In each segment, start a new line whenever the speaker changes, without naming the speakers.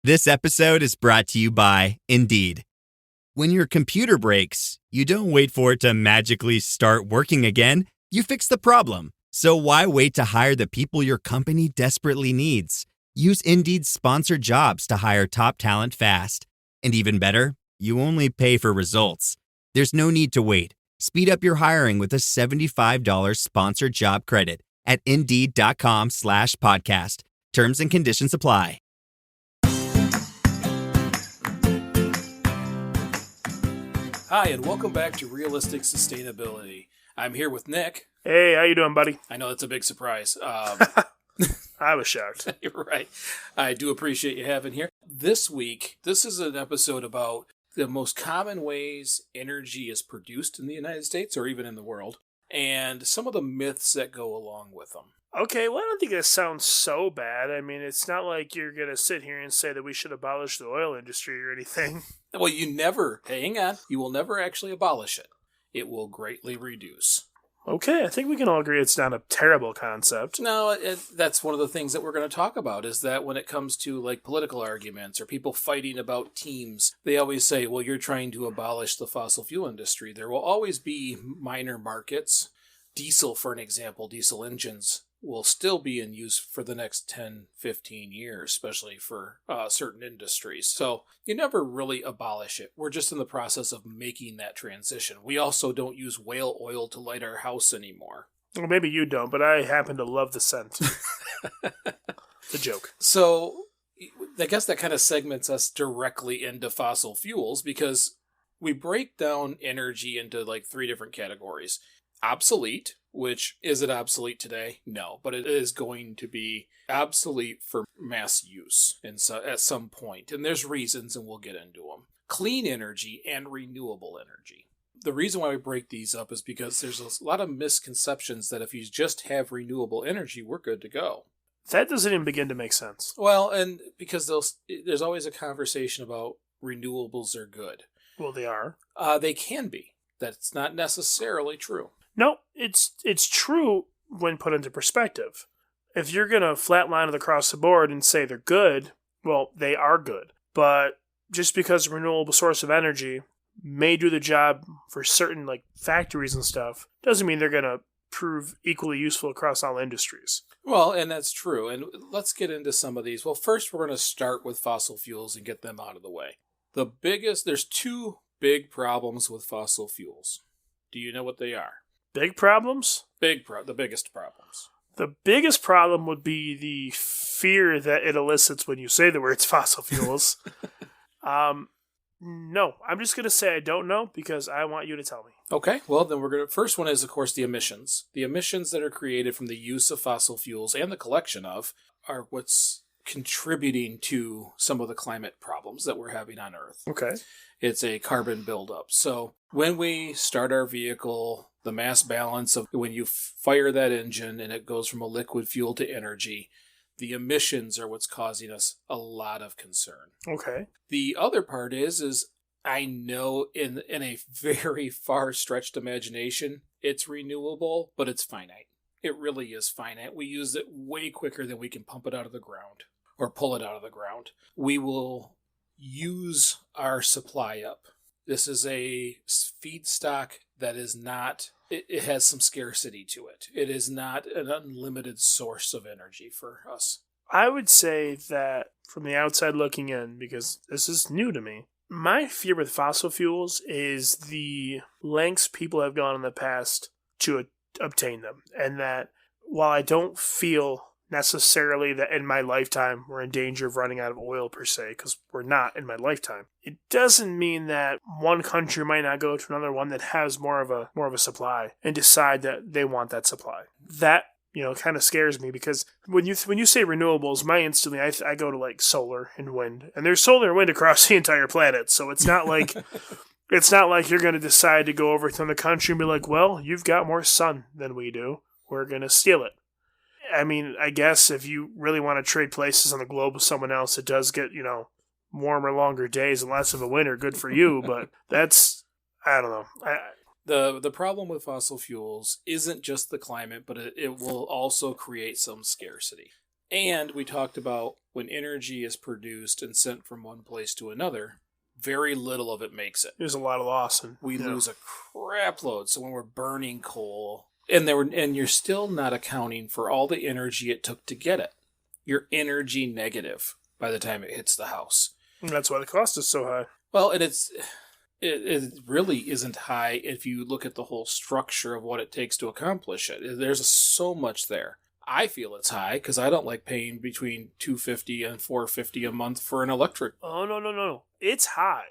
This episode is brought to you by Indeed. When your computer breaks, you don't wait for it to magically start working again. You fix the problem. So why wait to hire the people your company desperately needs? Use Indeed's sponsored jobs to hire top talent fast. And even better, you only pay for results. There's no need to wait. Speed up your hiring with a $75 sponsored job credit at Indeed.com/podcast. Terms and conditions apply.
Hi, and welcome back to Realistic Sustainability. I'm here with Nick.
Hey, how you doing, buddy?
I know that's a big surprise.
I was shocked.
You're right. I do appreciate you having here. This week, this is an episode about the most common ways energy is produced in the United States or even in the world, and some of the myths that go along with them.
Okay, well, I don't think that sounds so bad. I mean, it's not like you're going to sit here and say that we should abolish the oil industry or anything.
Well, hang on, you will never actually abolish it. It will greatly reduce.
Okay, I think we can all agree it's not a terrible concept.
No, that's one of the things that we're going to talk about, is that when it comes to like political arguments or people fighting about teams, they always say, well, you're trying to abolish the fossil fuel industry. There will always be minor markets. Diesel, for an example, diesel engines will still be in use for the next 10, 15 years, especially for certain industries. So you never really abolish it. We're just in the process of making that transition. We also don't use whale oil to light our house anymore.
Well, maybe you don't, but I happen to love the scent. It's a joke.
So I guess that kind of segments us directly into fossil fuels, because we break down energy into like three different categories. Obsolete, which is it obsolete today? No, but it is going to be obsolete for mass use at some point. And there's reasons, and we'll get into them. Clean energy and renewable energy. The reason why we break these up is because there's a lot of misconceptions that if you just have renewable energy, we're good to go.
That doesn't even begin to make sense.
Well, and because there's always a conversation about renewables are good.
Well, they are.
They can be. That's not necessarily true.
No, it's true when put into perspective. If you're going to flatline it across the board and say they're good, well, they are good. But just because a renewable source of energy may do the job for certain like factories and stuff, doesn't mean they're going to prove equally useful across all industries.
Well, and that's true. And let's get into some of these. Well, first we're going to start with fossil fuels and get them out of the way. There's two big problems with fossil fuels. Do you know what they are?
Big problems?
The biggest problems.
The biggest problem would be the fear that it elicits when you say the words fossil fuels. No, I'm just going to say I don't know because I want you to tell me.
Okay, well then first one is of course the emissions. The emissions that are created from the use of fossil fuels and the collection of are what's contributing to some of the climate problems that we're having on Earth.
Okay.
It's a carbon buildup. So when we start our vehicle, the mass balance of when you fire that engine and it goes from a liquid fuel to energy, the emissions are what's causing us a lot of concern.
Okay.
The other part is I know in a very far stretched imagination, it's renewable, but it's finite. It really is finite. We use it way quicker than we can pump it out of the ground or pull it out of the ground. We will use our supply up. This is a feedstock that is not, it has some scarcity to it. It is not an unlimited source of energy for us.
I would say that from the outside looking in, because this is new to me, my fear with fossil fuels is the lengths people have gone in the past to obtain them. And that while I don't feel necessarily that in my lifetime we're in danger of running out of oil per se, because we're not in my lifetime, it doesn't mean that one country might not go to another one that has more of a supply and decide that they want that supply. That kind of scares me, because when you say renewables, instantly I go to like solar and wind, and there's solar and wind across the entire planet. So it's not like you're going to decide to go over to another country and be like, well, you've got more sun than we do, we're going to steal it. I mean, I guess if you really want to trade places on the globe with someone else, it does get, warmer, longer days and less of a winter. Good for you, but that's, I don't know.
The problem with fossil fuels isn't just the climate, but it will also create some scarcity. And we talked about when energy is produced and sent from one place to another, very little of it makes it.
There's a lot of loss.
We lose a crap load. So when we're burning coal, and you're still not accounting for all the energy it took to get it. You're energy negative by the time it hits the house.
And that's why the cost is so high.
Well, and it really isn't high if you look at the whole structure of what it takes to accomplish it. There's so much there. I feel it's high because I don't like paying between $250 and $450 a month for an electric.
Oh, no. It's high.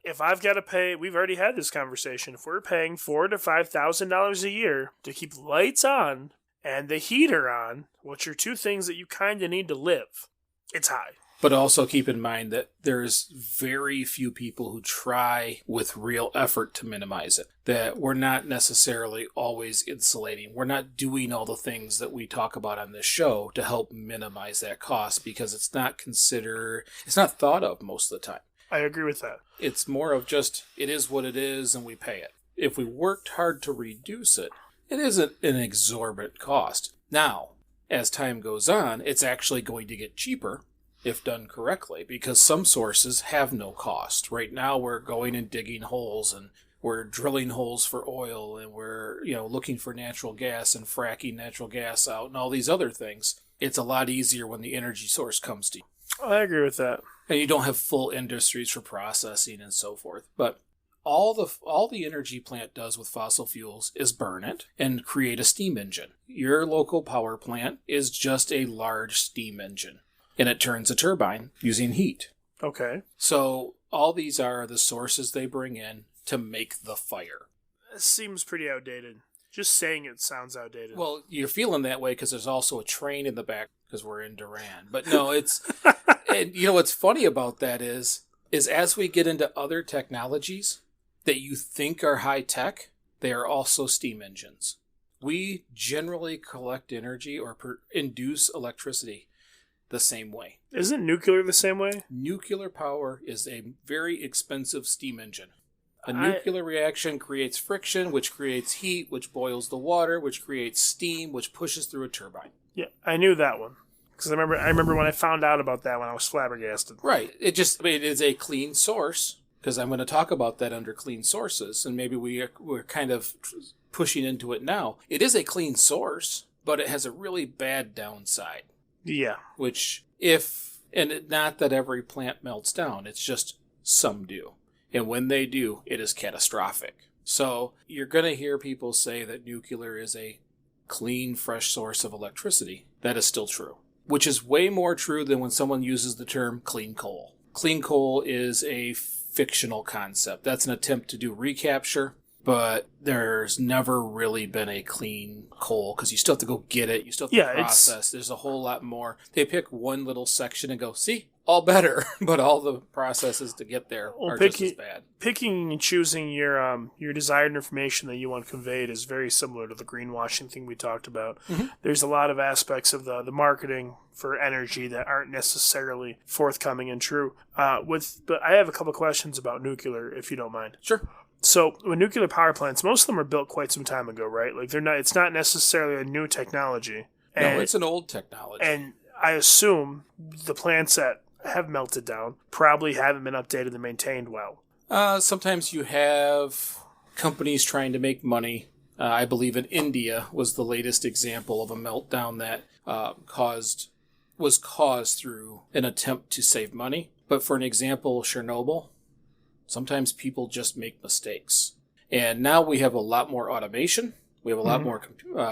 If I've got to pay, we've already had this conversation. If we're paying $4,000 to $5,000 a year to keep the lights on and the heater on, which are two things that you kind of need to live, it's high.
But also keep in mind that there's very few people who try with real effort to minimize it. That we're not necessarily always insulating. We're not doing all the things that we talk about on this show to help minimize that cost because it's not thought of most of the time.
I agree with that.
It's more of just, it is what it is and we pay it. If we worked hard to reduce it, it isn't an exorbitant cost. Now, as time goes on, it's actually going to get cheaper if done correctly, because some sources have no cost. Right now we're going and digging holes and we're drilling holes for oil and we're looking for natural gas and fracking natural gas out and all these other things. It's a lot easier when the energy source comes to you.
I agree with that.
And you don't have full industries for processing and so forth. But all the energy plant does with fossil fuels is burn it and create a steam engine. Your local power plant is just a large steam engine. And it turns a turbine using heat.
Okay.
So all these are the sources they bring in to make the fire.
It seems pretty outdated. Just saying it sounds outdated.
Well, you're feeling that way because there's also a train in the back because we're in Duran. But no, it's... and what's funny about that is as we get into other technologies that you think are high tech, they are also steam engines. We generally collect energy or induce electricity the same way.
Isn't nuclear the same way?
Nuclear power is a very expensive steam engine. A nuclear reaction creates friction, which creates heat, which boils the water, which creates steam, which pushes through a turbine.
Yeah, I knew that one. Because I remember when I found out about that when I was flabbergasted.
Right. It is a clean source, because I'm going to talk about that under clean sources, and maybe we're kind of pushing into it now. It is a clean source, but it has a really bad downside.
Yeah.
Not that every plant melts down, it's just some do. And when they do, it is catastrophic. So you're going to hear people say that nuclear is a clean, fresh source of electricity. That is still true, which is way more true than when someone uses the term clean coal. Clean coal is a fictional concept. That's an attempt to do recapture. But there's never really been a clean coal because you still have to go get it. You still have to process. There's a whole lot more. They pick one little section and go, see, all better. But all the processes to get there are just as bad.
Picking and choosing your desired information that you want conveyed is very similar to the greenwashing thing we talked about. Mm-hmm. There's a lot of aspects of the marketing for energy that aren't necessarily forthcoming and true. But I have a couple questions about nuclear, if you don't mind.
Sure.
So, with nuclear power plants, most of them were built quite some time ago, right? Like it's not necessarily a new technology.
No, it's an old technology.
And I assume the plants that have melted down probably haven't been updated and maintained well.
Sometimes you have companies trying to make money. I believe in India was the latest example of a meltdown that was caused through an attempt to save money. But for an example, Chernobyl, sometimes people just make mistakes. And now we have a lot more automation. We have a lot more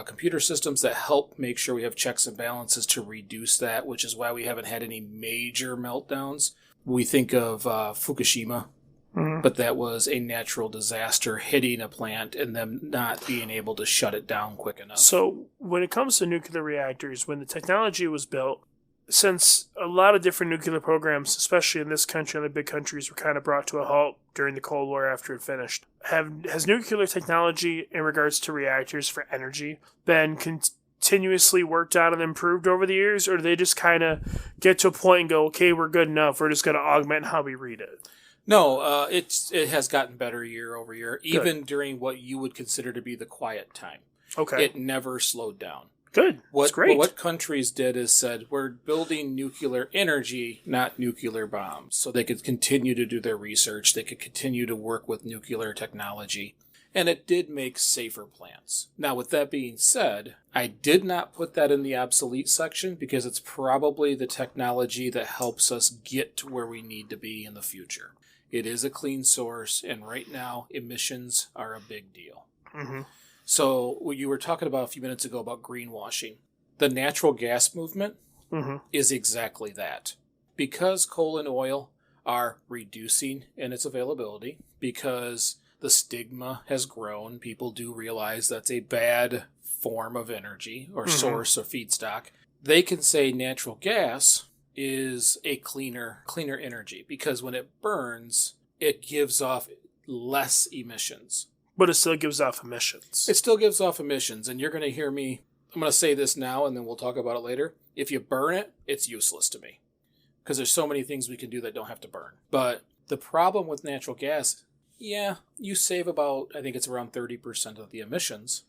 computer systems that help make sure we have checks and balances to reduce that, which is why we haven't had any major meltdowns. We think of Fukushima, but that was a natural disaster hitting a plant and them not being able to shut it down quick enough.
So when it comes to nuclear reactors, when the technology was built, since a lot of different nuclear programs, especially in this country and the big countries, were kind of brought to a halt during the Cold War after it finished, has nuclear technology in regards to reactors for energy been continuously worked on and improved over the years, or do they just kind of get to a point and go, okay, we're good enough, we're just going to augment how we read it?
No, it has gotten better year over year, even during what you would consider to be the quiet time.
Okay.
It never slowed down.
Good. That's great.
What countries did is said, we're building nuclear energy, not nuclear bombs. So they could continue to do their research. They could continue to work with nuclear technology. And it did make safer plants. Now, with that being said, I did not put that in the obsolete section because it's probably the technology that helps us get to where we need to be in the future. It is a clean source, and right now, emissions are a big deal.
Mm-hmm.
So, what you were talking about a few minutes ago about greenwashing, the natural gas movement is exactly that. Because coal and oil are reducing in its availability, because the stigma has grown, people do realize that's a bad form of energy or source or feedstock, they can say natural gas is a cleaner energy because when it burns, it gives off less emissions.
But it still gives off emissions.
It still gives off emissions, and you're going to hear me, I'm going to say this now and then we'll talk about it later. If you burn it, it's useless to me because there's so many things we can do that don't have to burn. But the problem with natural gas, yeah, you save about, I think it's around 30% of the emissions,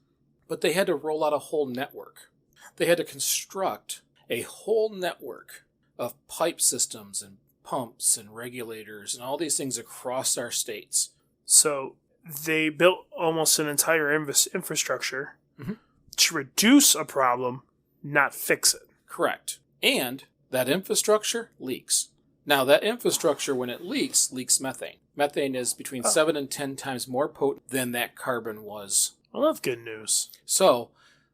but they had to roll out a whole network. They had to construct a whole network of pipe systems and pumps and regulators and all these things across our states.
So they built almost an entire infrastructure to reduce a problem, not fix it.
Correct. And that infrastructure leaks. Now, that infrastructure, when it leaks methane. Methane is between 7 and 10 times more potent than that carbon was.
Well, that's good news.
So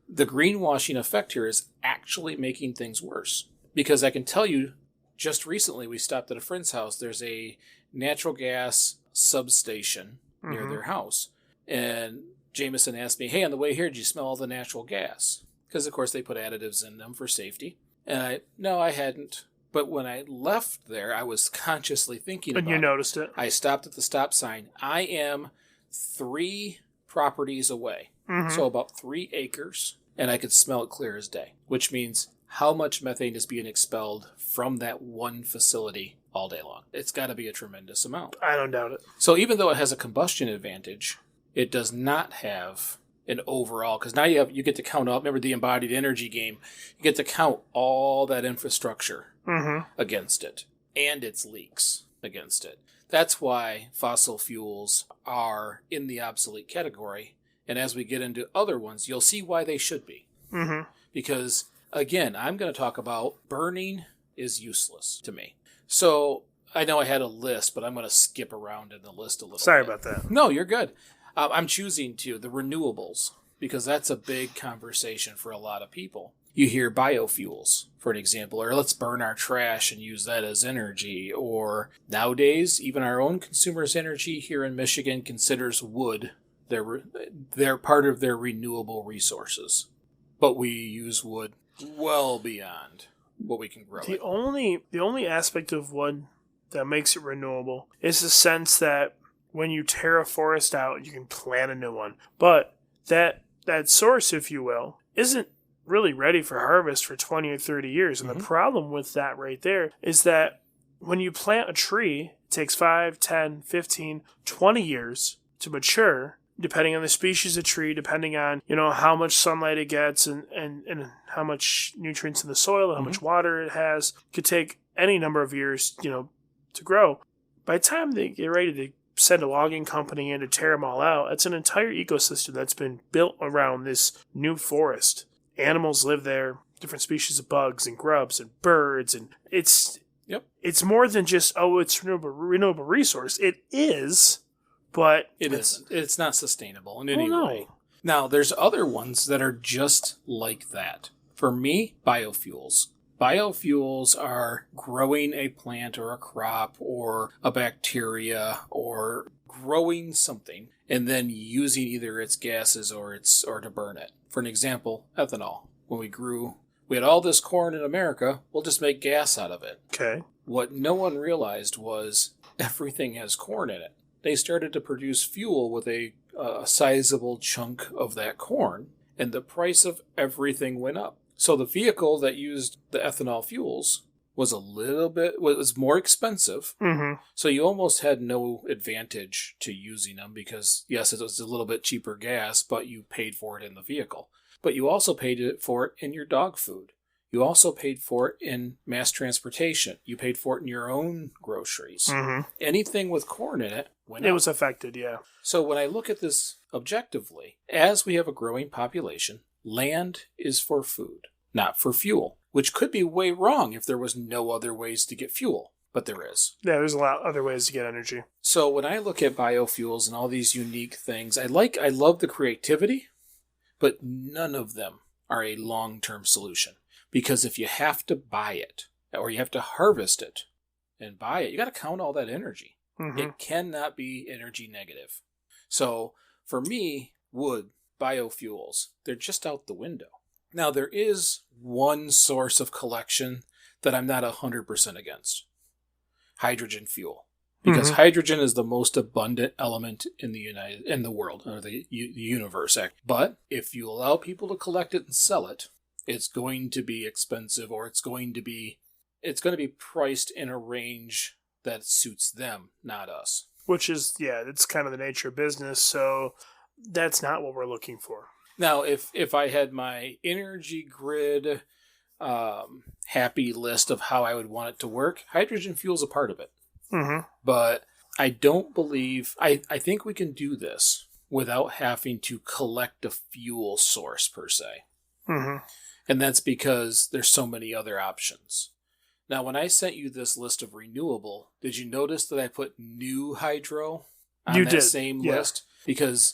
the greenwashing effect here is actually making things worse. Because I can tell you, just recently we stopped at a friend's house. There's a natural gas substation near their house. And Jameson asked me, hey, on the way here, did you smell all the natural gas? Because, of course, they put additives in them for safety. And no, I hadn't. But when I left there, I was consciously thinking about it.
And you noticed it?
I stopped at the stop sign. I am 3 properties away. So about 3 acres. And I could smell it clear as day. Which means how much methane is being expelled from that one facility all day long. It's got to be a tremendous amount.
I don't doubt it.
So even though it has a combustion advantage, it does not have an overall, because now you get to count up. Remember the embodied energy game? You get to count all that infrastructure against it and its leaks against it. That's why fossil fuels are in the obsolete category. And as we get into other ones, you'll see why they should be. Because, again, I'm going to talk about burning is useless to me. So I know I had a list, but I'm going to skip around in the list a little bit.
Sorry about that.
No, you're good. I'm choosing the renewables, because that's a big conversation for a lot of people. You hear biofuels, for an example, or let's burn our trash and use that as energy. Or nowadays, even our own consumers' energy here in Michigan considers wood they're part of their renewable resources. But we use wood well beyond what we can grow.
The only aspect of wood that makes it renewable is the sense that when you tear a forest out, you can plant a new one. But that source, if you will, isn't really ready for harvest for 20 or 30 years. And the problem with that right there is that when you plant a tree, it takes 5, 10, 15, 20 years to mature, depending on the species of tree, depending on, how much sunlight it gets and how much nutrients in the soil and how much water it has. It could take any number of years, to grow. By the time they get ready to send a logging company in to tear them all out, it's an entire ecosystem that's been built around this new forest. Animals live there, different species of bugs and grubs and birds, and it's more than just, it's renewable resource. It is, but
it isn't. It's not sustainable in any way. Now, there's other ones that are just like that. For me, biofuels. Biofuels are growing a plant or a crop or a bacteria or growing something and then using either its gases or to burn it. For an example, ethanol. When we had all this corn in America, we'll just make gas out of it.
Okay.
What no one realized was everything has corn in it. They started to produce fuel with a sizable chunk of that corn, and the price of everything went up. So the vehicle that used the ethanol fuels was was more expensive. So you almost had no advantage to using them because, yes, it was a little bit cheaper gas, but you paid for it in the vehicle. But you also paid for it in your dog food. You also paid for it in mass transportation. You paid for it in your own groceries.
Mm-hmm.
Anything with corn in it went
It
up.
was affected, yeah.
So when I look at this objectively, as we have a growing population, land is for food, not for fuel, which could be way wrong if there was no other ways to get fuel, but there is.
Yeah, there's a lot of other ways to get energy.
So when I look at biofuels and all these unique things, I love the creativity, but none of them are a long-term solution. Because if you have to buy it, or you have to harvest it and buy it, you got to count all that energy.
Mm-hmm.
It cannot be energy negative. So for me, wood, biofuels, they're just out the window. Now, there is one source of collection that I'm not 100% against. Hydrogen fuel. Because hydrogen is the most abundant element in the world, or the universe. But if you allow people to collect it and sell it, it's going to be expensive, or it's going to be priced in a range that suits them, not us.
Which is, yeah, it's kind of the nature of business, so that's not what we're looking for.
Now, if I had my energy grid happy list of how I would want it to work, hydrogen fuel's a part of it.
Mm-hmm.
But I don't believe... I think we can do this without having to collect a fuel source, per se.
Mm-hmm.
And that's because there's so many other options. Now, when I sent you this list of renewable, did you notice that I put new hydro on that same list? Because,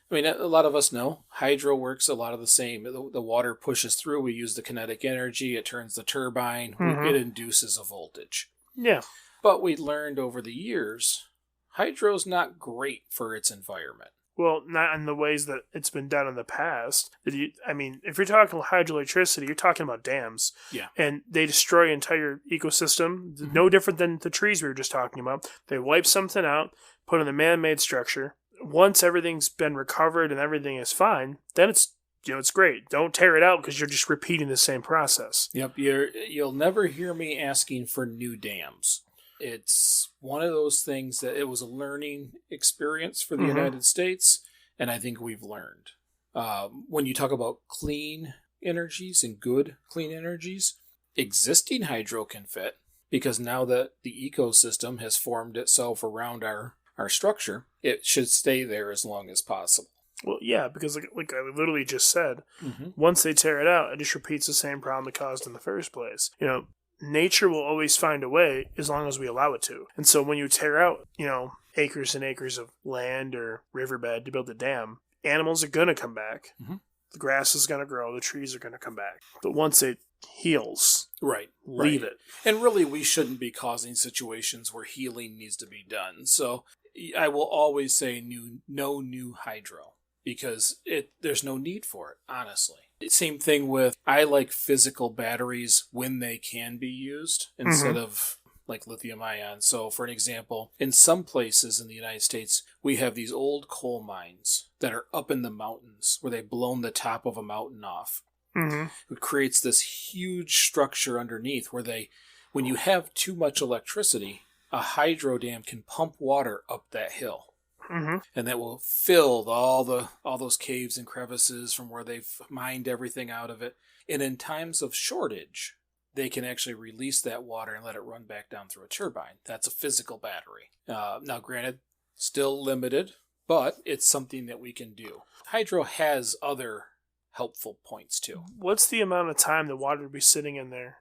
I mean, a lot of us know hydro works a lot of the same. The water pushes through. We use the kinetic energy. It turns the turbine. It induces a voltage.
Yeah.
But we learned over the years, hydro's not great for its environment.
Well, not in the ways that it's been done in the past. I mean, if you're talking hydroelectricity, you're talking about dams.
Yeah.
And they destroy entire ecosystem. Mm-hmm. No different than the trees we were just talking about. They wipe something out, put in a man-made structure. Once everything's been recovered and everything is fine, then it's great. Don't tear it out because you're just repeating the same process.
Yep. You'll never hear me asking for new dams. It's one of those things that it was a learning experience for the United States, and I think we've learned. When you talk about clean energies and good clean energies, existing hydro can fit, because now that the ecosystem has formed itself around our structure, it should stay there as long as possible.
Well, yeah, because like I literally just said, once they tear it out, it just repeats the same problem it caused in the first place. Nature will always find a way as long as we allow it to. And so when you tear out, acres and acres of land or riverbed to build a dam, animals are going to come back. Mm-hmm. The grass is going to grow. The trees are going to come back. But once it heals, leave it.
And really, we shouldn't be causing situations where healing needs to be done. So I will always say no new hydro, because there's no need for it, honestly. Same thing with, I like physical batteries when they can be used instead of like lithium ion. So for an example, in some places in the United States, we have these old coal mines that are up in the mountains where they've blown the top of a mountain off. It creates this huge structure underneath where when you have too much electricity, a hydro dam can pump water up that hill. And that will fill all those caves and crevices from where they've mined everything out of it. And in times of shortage, they can actually release that water and let it run back down through a turbine. That's a physical battery. Now, granted, still limited, but it's something that we can do. Hydro has other helpful points too.
What's the amount of time the water would be sitting in there?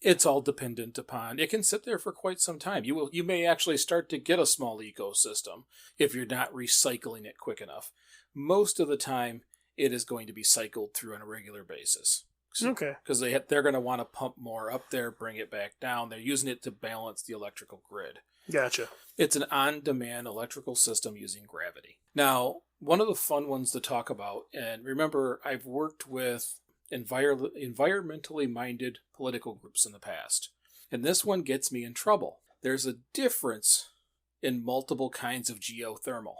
It's all dependent upon. It can sit there for quite some time. You may actually start to get a small ecosystem if you're not recycling it quick enough. Most of the time, it is going to be cycled through on a regular basis.
Okay.
Because they're going to want to pump more up there, bring it back down. They're using it to balance the electrical grid.
Gotcha.
It's an on-demand electrical system using gravity. Now, one of the fun ones to talk about, and remember, I've worked with environmentally minded political groups in the past. And this one gets me in trouble. There's a difference in multiple kinds of geothermal.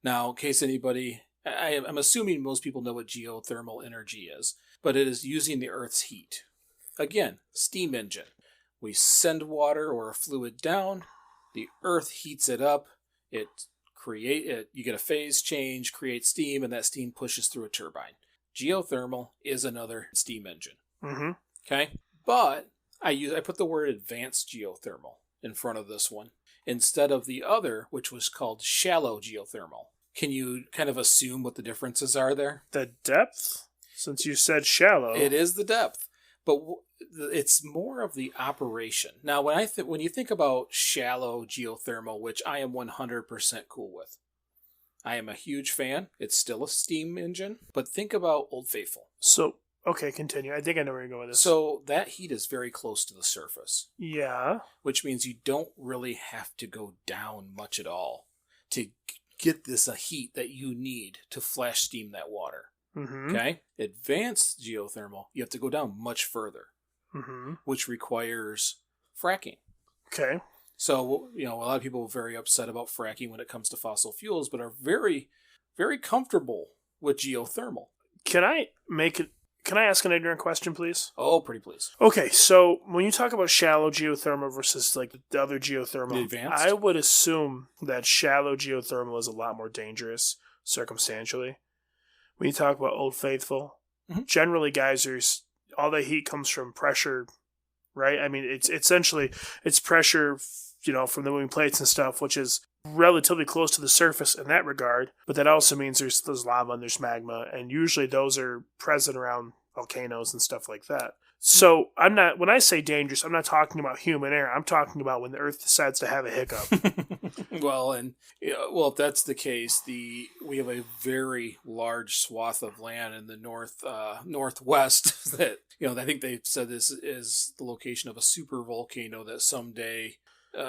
Now, in case anybody... I'm assuming most people know what geothermal energy is, but it is using the Earth's heat. Again, steam engine. We send water or a fluid down, the Earth heats it up, you get a phase change, creates steam, and that steam pushes through a turbine. Geothermal is another steam engine.
Mm-hmm.
Okay? But I put the word advanced geothermal in front of this one instead of the other, which was called shallow geothermal. Can you kind of assume what the differences are there?
The depth? Since you said shallow.
It is the depth, but it's more of the operation. Now, when you think about shallow geothermal, which I am 100% cool with, I am a huge fan. It's still a steam engine, but think about Old Faithful.
So, okay, continue. I think I know where you're going with this.
So that heat is very close to the surface.
Yeah.
Which means you don't really have to go down much at all to get this heat that you need to flash steam that water.
Mm-hmm.
Okay? Advanced geothermal, you have to go down much further,
mm-hmm.
which requires fracking.
Okay.
So, a lot of people are very upset about fracking when it comes to fossil fuels, but are very, very comfortable with geothermal.
Can I ask an ignorant question, please?
Oh, pretty please.
Okay, so when you talk about shallow geothermal versus like the other geothermal,
The advanced?
I would assume that shallow geothermal is a lot more dangerous circumstantially. When you talk about Old Faithful, generally geysers, all the heat comes from pressure, right? I mean, it's essentially pressure, from the moving plates and stuff, which is relatively close to the surface in that regard. But that also means there's lava and there's magma, and usually those are present around volcanoes and stuff like that. So when I say dangerous, I'm not talking about human error. I'm talking about when the Earth decides to have a hiccup.
If that's the case, we have a very large swath of land in the northwest that I think they've said this is the location of a super volcano that someday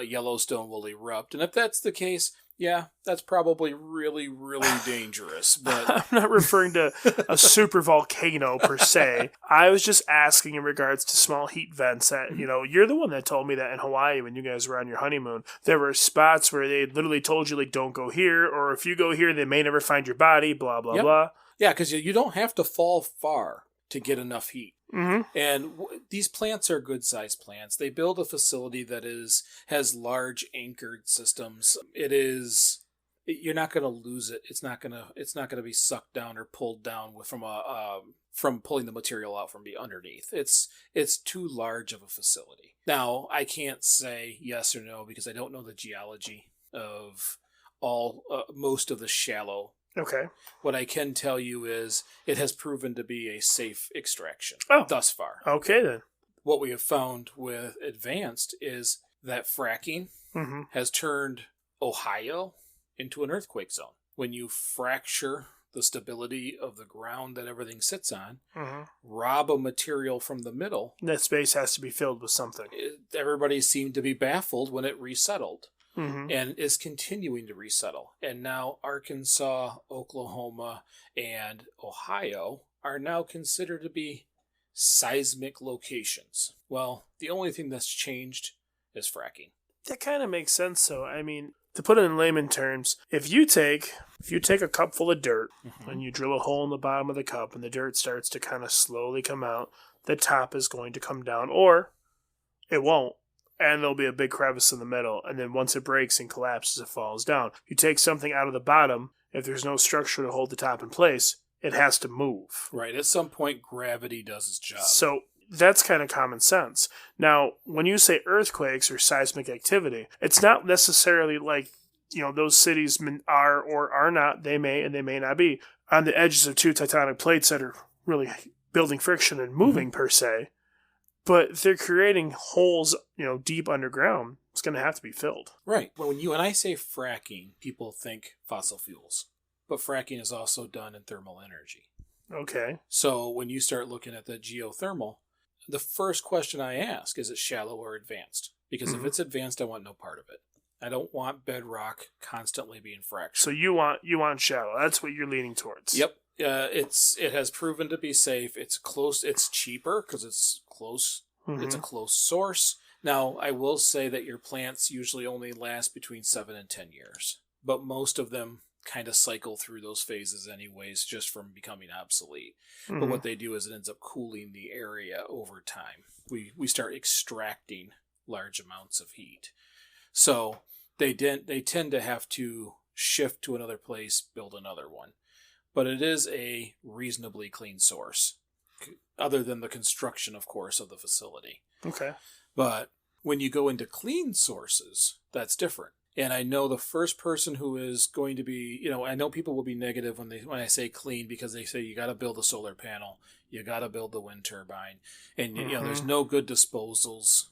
Yellowstone will erupt, and if that's the case, yeah, that's probably really, really dangerous. But
I'm not referring to a super volcano per se. I was just asking in regards to small heat vents that, you're the one that told me that in Hawaii when you guys were on your honeymoon. There were spots where they literally told you, like, don't go here, or if you go here, they may never find your body, blah, blah, blah.
Yeah, because you don't have to fall far to get enough heat.
Mm-hmm.
And these plants are good-sized plants. They build a facility that has large anchored systems. You're not going to lose it. It's not going to be sucked down or pulled down from pulling the material out from underneath. It's too large of a facility. Now, I can't say yes or no because I don't know the geology of most of the shallow.
Okay.
What I can tell you is it has proven to be a safe extraction thus far.
Okay, then.
What we have found with advanced is that fracking has turned Ohio into an earthquake zone. When you fracture the stability of the ground that everything sits on, rob a material from the middle.
That space has to be filled with something.
Everybody seemed to be baffled when it resettled. And is continuing to resettle. And now Arkansas, Oklahoma, and Ohio are now considered to be seismic locations. Well, the only thing that's changed is fracking.
That kind of makes sense, though. I mean, to put it in layman terms, if you take a cup full of dirt and you drill a hole in the bottom of the cup and the dirt starts to kind of slowly come out, the top is going to come down, or it won't. And there'll be a big crevice in the middle, and then once it breaks and collapses, it falls down. You take something out of the bottom, if there's no structure to hold the top in place, it has to move.
Right, at some point, gravity does its job.
So that's kind of common sense. Now, when you say earthquakes or seismic activity, it's not necessarily like, those cities are or are not, they may and they may not be, on the edges of two tectonic plates that are really building friction and moving per se. But they're creating holes, deep underground. It's going to have to be filled.
Right. When I say fracking, people think fossil fuels. But fracking is also done in thermal energy.
Okay.
So when you start looking at the geothermal, the first question I ask, is it shallow or advanced? Because if it's advanced, I want no part of it. I don't want bedrock constantly being fractured.
So you want shallow. That's what you're leaning towards.
Yep. It has proven to be safe. It's close. It's cheaper because it's close. It's a close source. Now, I will say that your plants usually only last between 7 and 10 years, but most of them kind of cycle through those phases anyways, just from becoming obsolete. But what they do is it ends up cooling the area over time. We start extracting large amounts of heat. So they tend to have to shift to another place, build another one. but it is a reasonably clean source, other than the construction, of course, of the facility.
Okay.
But when you go into clean sources, that's different. And I know the first person who is going to be, I know people will be negative when I say clean, because they say you got to build a solar panel, you got to build the wind turbine, and there's no good disposals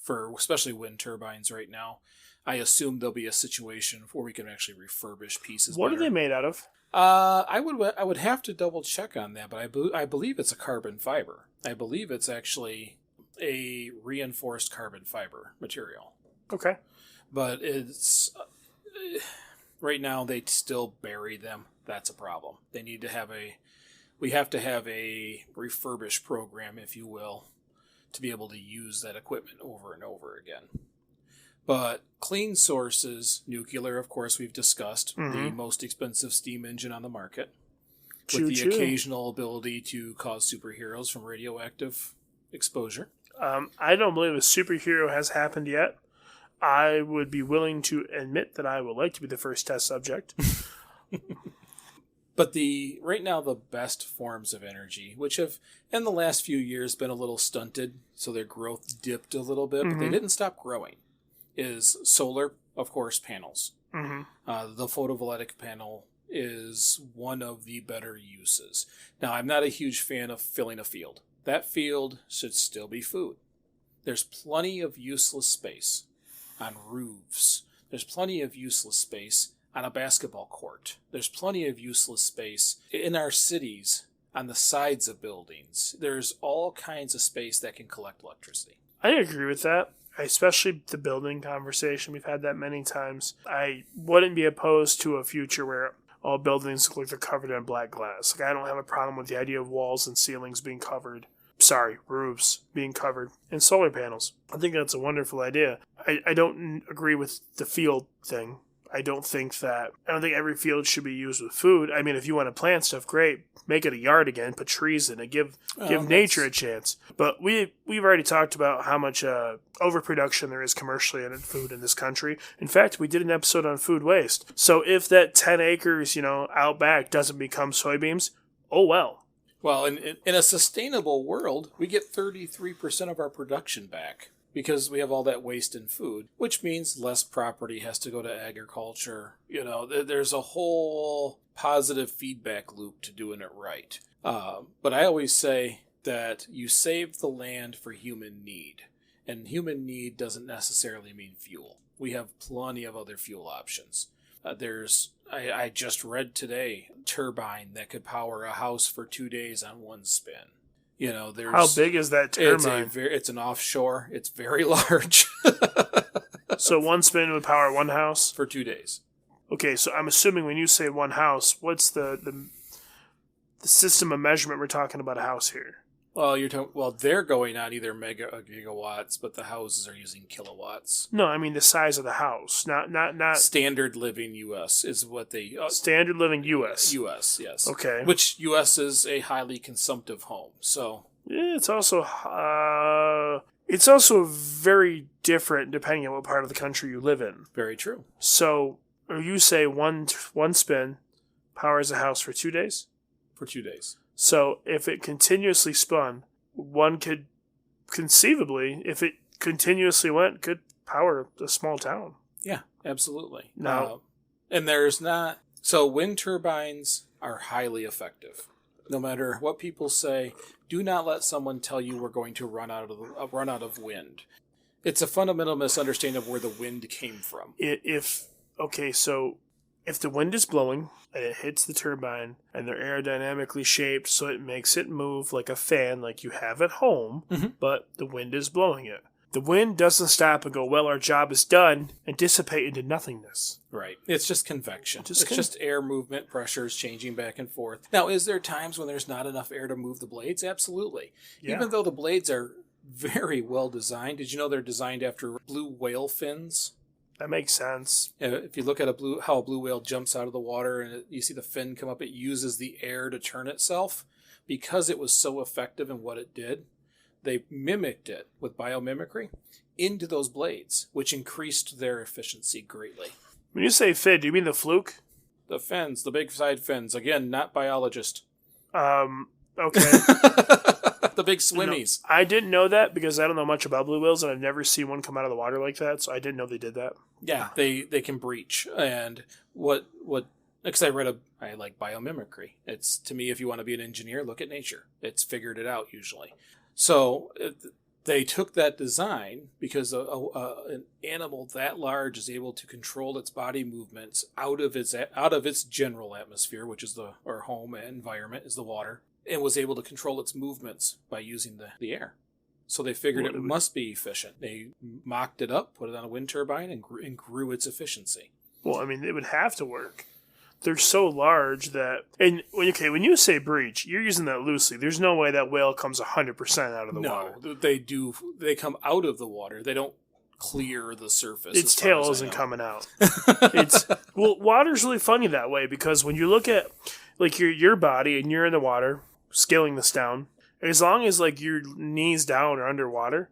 for especially wind turbines right now. I assume there'll be a situation where we can actually refurbish pieces.
What
better.
are they made out of?
I would have to double check on that, but I believe it's a carbon fiber. I believe it's actually a reinforced carbon fiber material.
Okay.
But it's right now they still bury them. That's a problem. They need to have we have to have a refurbished program, if you will, to be able to use that equipment over and over again. But clean sources, nuclear, of course, we've discussed, the most expensive steam engine on the market, with the occasional ability to cause superheroes from radioactive exposure.
I don't believe a superhero has happened yet. I would be willing to admit that I would like to be the first test subject.
But right now the best forms of energy, which have in the last few years been a little stunted, so their growth dipped a little bit, but they didn't stop growing, is solar, of course, panels. The photovoltaic panel is one of the better uses. Now, I'm not a huge fan of filling a field. That field should still be food. There's plenty of useless space on roofs. There's plenty of useless space on a basketball court. There's plenty of useless space in our cities on the sides of buildings. There's all kinds of space that can collect electricity.
I agree with that, especially the building conversation. We've had that many times. I wouldn't be opposed to a future where all buildings look like they're covered in black glass. Like, I don't have a problem with the idea of walls and ceilings being covered. Roofs being covered in solar panels. I think that's a wonderful idea. I don't agree with the field thing. I don't think every field should be used with food. I mean, if you want to plant stuff, great. Make it a yard again, put trees in it, give nature a chance. But we've already talked about how much overproduction there is commercially in food in this country. In fact, we did an episode on food waste. So if that 10 acres, out back doesn't become soybeans, oh well.
Well, in a sustainable world, we get 33% of our production back because we have all that waste in food, which means less property has to go to agriculture. There's a whole positive feedback loop to doing it right. But I always say that you save the land for human need, and human need doesn't necessarily mean fuel. We have plenty of other fuel options. I just read today, a turbine that could power a house for 2 days on one spin.
How big is that turbine?
It's an offshore. It's very large.
So one spin would power one house?
For 2 days.
Okay, so I'm assuming when you say one house, what's the system of measurement we're talking about a house here?
Well, they're going on either gigawatts, but the houses are using kilowatts.
No, I mean the size of the house, not
standard living U.S. is what they
standard living U.S.
U.S. Yes.
Okay.
Which U.S. is a highly consumptive home, so
it's also very different depending on what part of the country you live in.
Very true.
So you say one spin powers a house for 2 days?
For 2 days.
So if it continuously spun, one could conceivably, if it continuously went, could power a small town.
Yeah, absolutely.
No.
And there's not... So wind turbines are highly effective. No matter what people say, do not let someone tell you we're going to run out of wind. It's a fundamental misunderstanding of where the wind came from.
If the wind is blowing and it hits the turbine and they're aerodynamically shaped so it makes it move like a fan like you have at home, but the wind is blowing it. The wind doesn't stop and go, well, our job is done, and dissipate into nothingness.
Right. It's just convection. It's just air movement, pressures changing back and forth. Now, is there times when there's not enough air to move the blades? Absolutely. Yeah. Even though the blades are very well designed. Did you know they're designed after blue whale fins?
That makes sense.
If you look at how a blue whale jumps out of the water and you see the fin come up, it uses the air to turn itself. Because it was so effective in what it did, they mimicked it with biomimicry into those blades, which increased their efficiency greatly.
When you say fin, do you mean the fluke?
The fins, the big side fins. Again, not biologist.
Okay.
The big swimmies.
No, I didn't know that because I don't know much about blue whales, and I've never seen one come out of the water like that, so I didn't know they did that.
Yeah, they can breach. And because I like biomimicry. It's, to me, if you want to be an engineer, look at nature. It's figured it out usually. So they took that design because an animal that large is able to control its body movements out of its general atmosphere, which is our home environment is the water, and was able to control its movements by using the air. So they figured it must be efficient. They mocked it up, put it on a wind turbine, and grew its efficiency.
Well, I mean, it would have to work. They're so large that... And, okay, when you say breach, you're using that loosely. There's no way that whale comes 100% out of the water.
No, they do. They come out of the water. They don't clear the surface.
Its tail isn't coming out. Water's really funny that way because when you look at like your body and you're in the water, scaling this down, as long as like your knees down or underwater,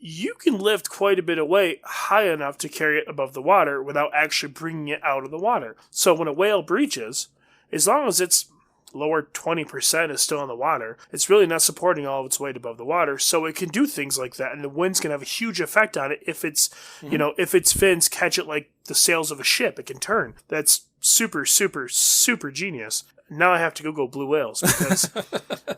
you can lift quite a bit of weight high enough to carry it above the water without actually bringing it out of the water. So when a whale breaches, as long as its lower 20% is still in the water, it's really not supporting all of its weight above the water. So it can do things like that, and the winds can have a huge effect on it. If it's, if its fins catch it like the sails of a ship, it can turn. That's super, super, super genius. Now I have to Google blue whales because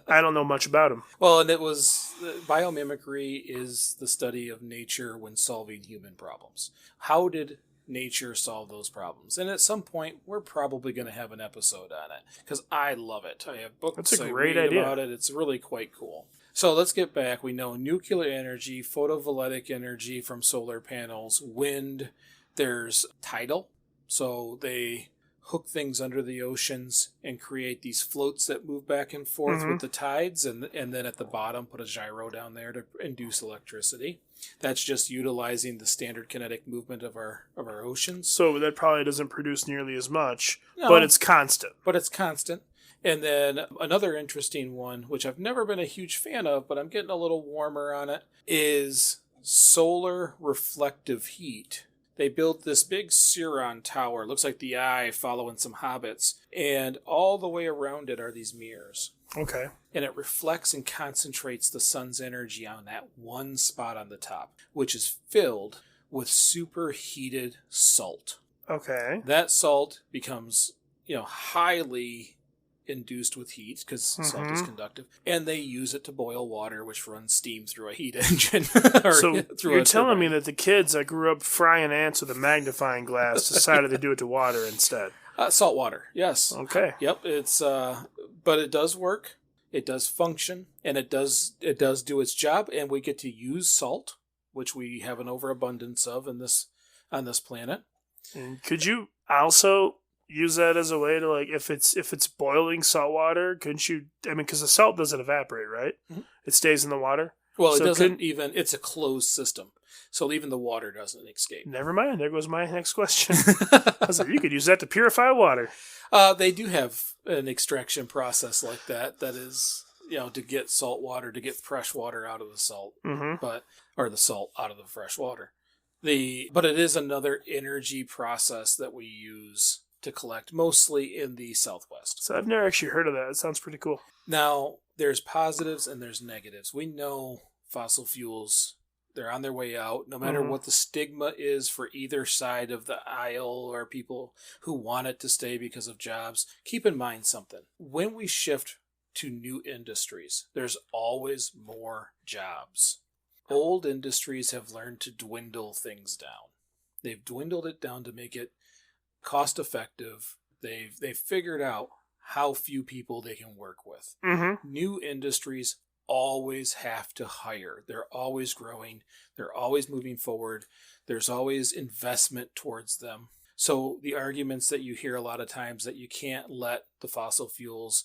I don't know much about them.
Well, and biomimicry is the study of nature when solving human problems. How did nature solve those problems? And at some point, we're probably going to have an episode on it because I love it. I have books.
That's a great idea
about it. It's really quite cool. So let's get back. We know nuclear energy, photovoltaic energy from solar panels, wind. There's tidal. So they hook things under the oceans and create these floats that move back and forth with the tides, and then at the bottom put a gyro down there to induce electricity. That's just utilizing the standard kinetic movement of our oceans.
So that probably doesn't produce nearly as much, but it's constant.
And then another interesting one, which I've never been a huge fan of, but I'm getting a little warmer on it, is solar reflective heat. They built this big Ciron tower. Looks like the eye following some hobbits. And all the way around it are these mirrors.
Okay.
And it reflects and concentrates the sun's energy on that one spot on the top, which is filled with superheated salt.
Okay.
That salt becomes, highly induced with heat because salt is conductive, and they use it to boil water, which runs steam through a heat engine.
So you're telling me that the kids that grew up frying ants with a magnifying glass decided to do it to water instead?
Salt water, yes.
Okay.
Yep. It's but it does work. It does function, and it does do its job, and we get to use salt, which we have an overabundance of on this planet.
And could you also use that as a way to, like, if it's boiling salt water, couldn't you, because the salt doesn't evaporate, right? It stays in the water.
Well, it doesn't even, it's a closed system, so even the water doesn't escape.
Never mind, there goes my next question. I was like, you could use that to purify water.
They do have an extraction process like that is, to get salt water, to get fresh water out of the salt, or the salt out of the fresh water. But it is another energy process that we use to collect, mostly in the Southwest.
So I've never actually heard of that. It sounds pretty cool.
Now, there's positives and there's negatives. We know fossil fuels, they're on their way out, no matter what the stigma is for either side of the aisle or people who want it to stay because of jobs. Keep in mind something. When we shift to new industries, there's always more jobs. Old industries have learned to dwindle things down. They've dwindled it down to make it cost effective. They've figured out how few people they can work with. New industries always have to hire. They're always growing. They're always moving forward. There's always investment towards them. So the arguments that you hear a lot of times that you can't let the fossil fuels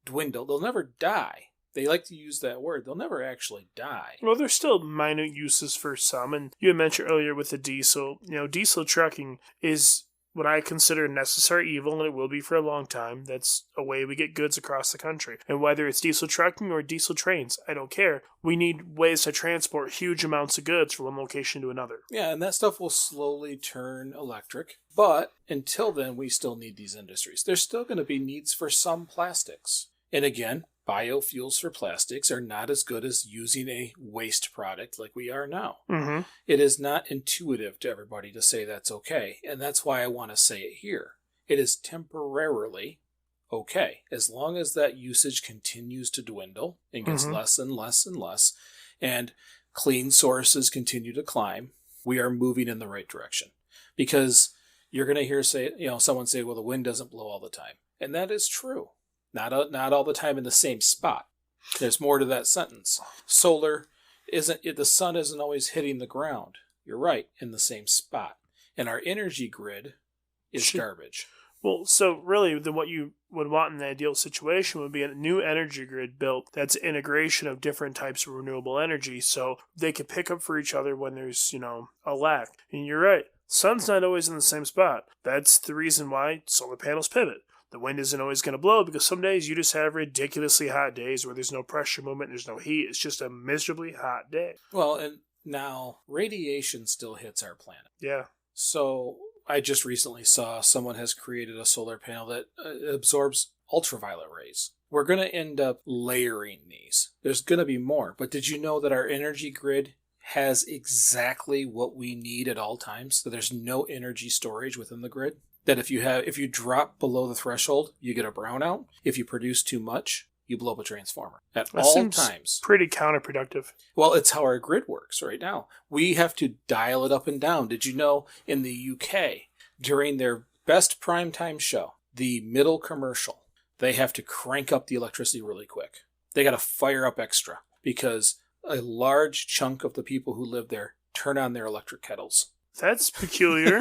dwindle, they'll never die. They like to use that word. They'll never actually die.
Well, there's still minute uses for some. And you had mentioned earlier with the diesel, diesel trucking is what I consider a necessary evil, and it will be for a long time. That's a way we get goods across the country. And whether it's diesel trucking or diesel trains, I don't care. We need ways to transport huge amounts of goods from one location to another.
Yeah, and that stuff will slowly turn electric. But until then, we still need these industries. There's still going to be needs for some plastics. And again, biofuels for plastics are not as good as using a waste product like we are now.
Mm-hmm.
It is not intuitive to everybody to say that's okay. And that's why I want to say it here. It is temporarily okay. As long as that usage continues to dwindle and gets less and less and less, and clean sources continue to climb, we are moving in the right direction. Because you're going to hear someone say, well, the wind doesn't blow all the time. And that is true. Not all the time in the same spot. There's more to that sentence. Solar the sun isn't always hitting the ground. You're right, in the same spot. And our energy grid is garbage.
Well, so really, then what you would want in the ideal situation would be a new energy grid built that's integration of different types of renewable energy, so they could pick up for each other when there's, a lack. And you're right, sun's not always in the same spot. That's the reason why solar panels pivot. The wind isn't always going to blow because some days you just have ridiculously hot days where there's no pressure movement, there's no heat. It's just a miserably hot day.
Well, and now radiation still hits our planet.
Yeah.
So I just recently saw someone has created a solar panel that absorbs ultraviolet rays. We're going to end up layering these. There's going to be more. But did you know that our energy grid has exactly what we need at all times? So there's no energy storage within the grid? That if you drop below the threshold, you get a brownout. If you produce too much, you blow up a transformer at
That
all
seems
times.
pretty counterproductive.
Well, it's how our grid works right now. We have to dial it up and down. Did you know in the UK, during their best primetime show, the middle commercial, they have to crank up the electricity really quick. They got to fire up extra because a large chunk of the people who live there turn on their electric kettles.
That's peculiar.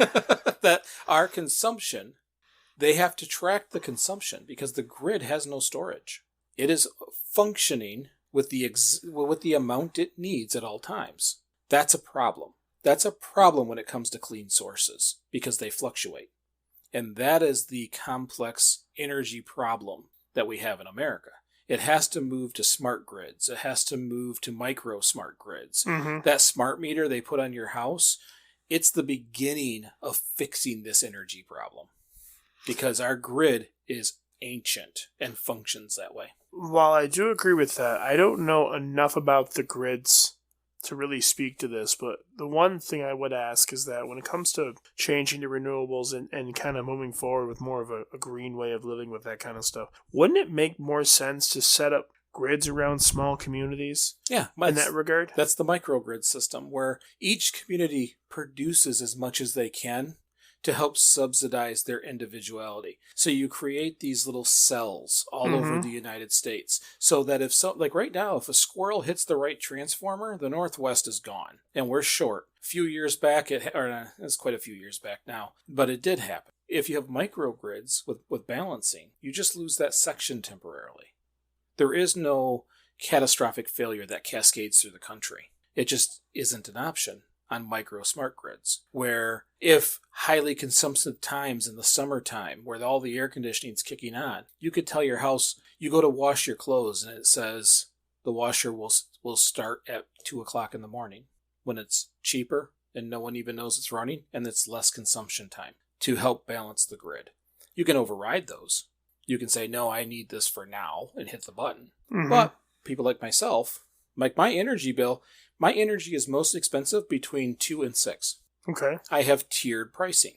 That our consumption, they have to track the consumption because the grid has no storage. It is functioning with the amount it needs at all times. That's a problem. That's a problem when it comes to clean sources because they fluctuate. And that is the complex energy problem that we have in America. It has to move to smart grids. It has to move to micro smart grids.
Mm-hmm.
That smart meter they put on your house, it's the beginning of fixing this energy problem because our grid is ancient and functions that way.
While I do agree with that, I don't know enough about the grids to really speak to this, but the one thing I would ask is that when it comes to changing to renewables and kind of moving forward with more of a green way of living with that kind of stuff, wouldn't it make more sense to set up grids around small communities?
Yeah,
in that regard?
That's the microgrid system where each community produces as much as they can to help subsidize their individuality. So you create these little cells all over the United States so that like right now, if a squirrel hits the right transformer, the Northwest is gone and we're short. A few years back, it's quite a few years back now, but it did happen. If you have microgrids with balancing, you just lose that section temporarily. There is no catastrophic failure that cascades through the country. It just isn't an option on micro smart grids, where if highly consumptive times in the summertime, where all the air conditioning is kicking on, you could tell your house, you go to wash your clothes and it says the washer will start at 2 o'clock in the morning when it's cheaper and no one even knows it's running and it's less consumption time to help balance the grid. You can override those. You can say, no, I need this for now and hit the button. Mm-hmm. But people like myself, like my energy bill, my energy is most expensive between 2 and 6.
Okay.
I have tiered pricing.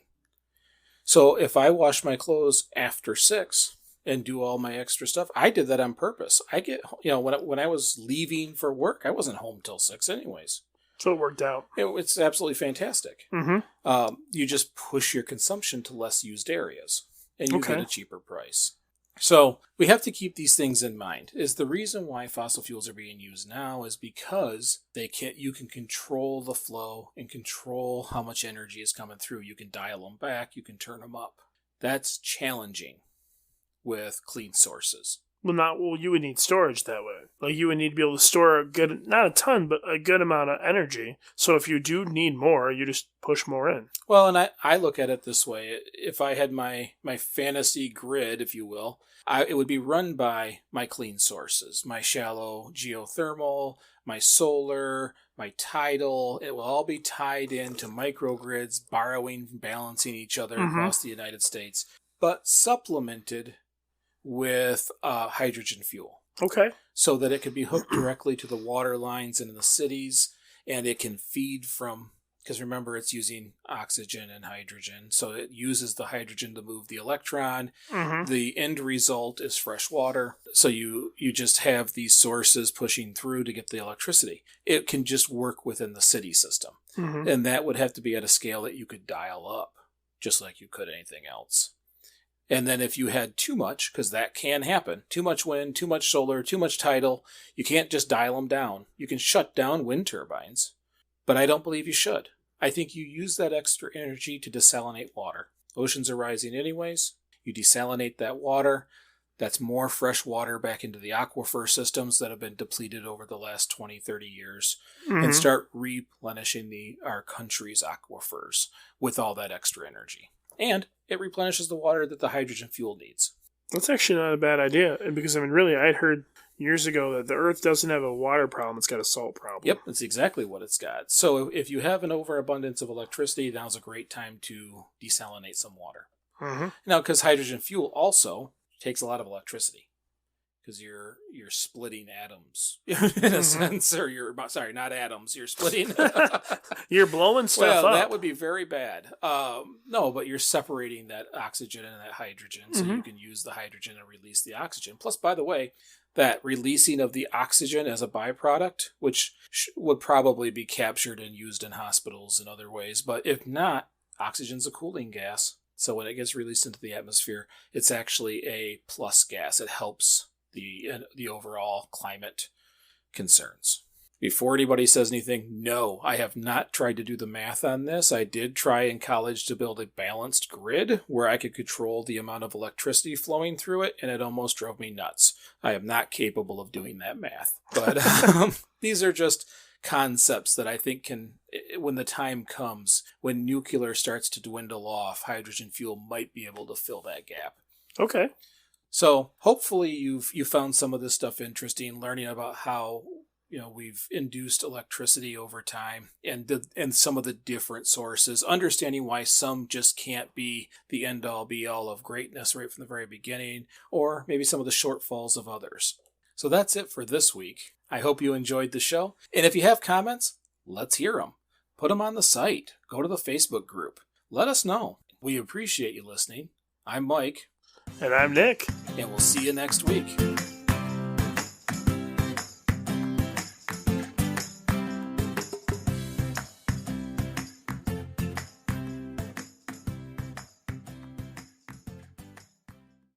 So if I wash my clothes after 6 and do all my extra stuff, I did that on purpose. I get, when I was leaving for work, I wasn't home till 6 anyways.
So it worked out.
It's absolutely fantastic.
Mm-hmm.
You just push your consumption to less used areas and you get a cheaper price. So we have to keep these things in mind. Is the reason why fossil fuels are being used now is because you can control the flow and control how much energy is coming through. You can dial them back. You can turn them up. That's challenging with clean sources.
Well, you would need storage that way. Like, you would need to be able to store not a ton, but a good amount of energy. So if you do need more, you just push more in.
Well, and I look at it this way. If I had my fantasy grid, if you will, it would be run by my clean sources, my shallow geothermal, my solar, my tidal. It will all be tied into microgrids, borrowing and balancing each other across the United States, but supplemented with hydrogen fuel.
Okay.
So that it could be hooked directly to the water lines in the cities, and it can feed from, because remember, it's using oxygen and hydrogen, so it uses the hydrogen to move the electron. The end result is fresh water, so you just have these sources pushing through to get the electricity. It can just work within the city system, and that would have to be at a scale that you could dial up, just like you could anything else. And then if you had too much, because that can happen, too much wind, too much solar, too much tidal, you can't just dial them down. You can shut down wind turbines, but I don't believe you should. I think you use that extra energy to desalinate water. Oceans are rising anyways. You desalinate that water. That's more fresh water back into the aquifer systems that have been depleted over the last 20, 30 years, and start replenishing our country's aquifers with all that extra energy. And it replenishes the water that the hydrogen fuel needs.
That's actually not a bad idea. Because, really, I'd heard years ago that the Earth doesn't have a water problem, it's got a salt problem.
Yep, that's exactly what it's got. So if you have an overabundance of electricity, now's a great time to desalinate some water. Now, because hydrogen fuel also takes a lot of electricity. Because you're splitting atoms in a sense, or not atoms. You're splitting.
You're blowing stuff up.
Well, that would be very bad. No, but you're separating that oxygen and that hydrogen, so you can use the hydrogen and release the oxygen. Plus, by the way, that releasing of the oxygen as a byproduct, which would probably be captured and used in hospitals and other ways, but if not, oxygen's a cooling gas. So when it gets released into the atmosphere, it's actually a plus gas. It helps the overall climate concerns. Before anybody says anything, no, I have not tried to do the math on this. I did try in college to build a balanced grid where I could control the amount of electricity flowing through it, and it almost drove me nuts. I am not capable of doing that math. But these are just concepts that I think can, when the time comes, when nuclear starts to dwindle off, hydrogen fuel might be able to fill that gap.
Okay.
So hopefully you found some of this stuff interesting, learning about how we've induced electricity over time and some of the different sources, understanding why some just can't be the end all be all of greatness right from the very beginning, or maybe some of the shortfalls of others. So that's it for this week. I hope you enjoyed the show. And if you have comments, let's hear them. Put them on the site. Go to the Facebook group. Let us know. We appreciate you listening. I'm Mike.
And I'm Nick.
And we'll see you next week.